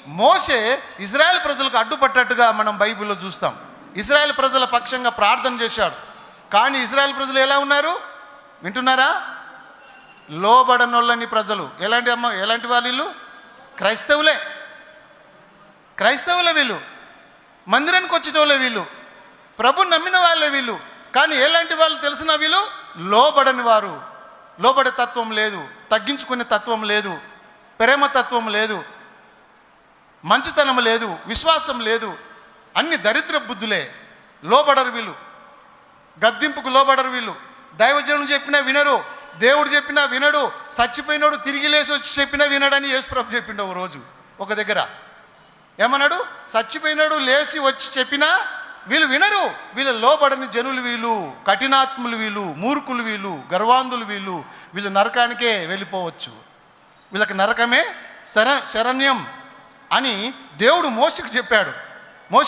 మోషే Israel ప్రజలకు అడ్డుపట్టట్టుగా మనం బైబిల్లో చూస్తాం. ఇజ్రాయెల్ ప్రజల పక్షంగా ప్రార్థన చేశాడు. కానీ ఇజ్రాయెల్ ప్రజలు ఎలా ఉన్నారు వింటున్నారా? లోబడనొల్లని ప్రజలు. ఎలాంటి వాళ్ళు? క్రైస్తవులే వీళ్ళు. మందిరానికి వచ్చేటోళ్ళే వీళ్ళు. ప్రభుని నమ్మిన వాళ్ళే వీళ్ళు. కానీ ఎలాంటి వాళ్ళు తెలిసిన వీళ్ళు లోబడని వారు. లోబడే తత్వం లేదు, తగ్గించుకునే తత్వం లేదు, ప్రేమ తత్వం లేదు, మంచితనం లేదు, విశ్వాసం లేదు, అన్ని దరిద్ర బుద్ధులే. లోబడరు వీళ్ళు, గద్దింపుకు లోబడరు వీళ్ళు. దైవజనుడు చెప్పినా వినరు, దేవుడు చెప్పినా వినడు, చచ్చిపోయినోడు తిరిగి లేచి వచ్చి చెప్పినా వినడని యేసుప్రభు చెప్పిండు ఒక రోజు ఒక దగ్గర. ఏమన్నాడు? చచ్చిపోయినాడు లేచి వచ్చి చెప్పినా వీళ్ళు వినరు. వీళ్ళు లోబడని జనులు వీళ్ళు, కఠినాత్ములు వీళ్ళు, మూర్ఖులు వీళ్ళు, గర్వాంధులు వీళ్ళు. వీళ్ళు నరకానికే వెళ్ళిపోవచ్చు. వీళ్ళకి నరకమే శరణ్యం అని దేవుడు మోషేకు చెప్పాడు. మోషే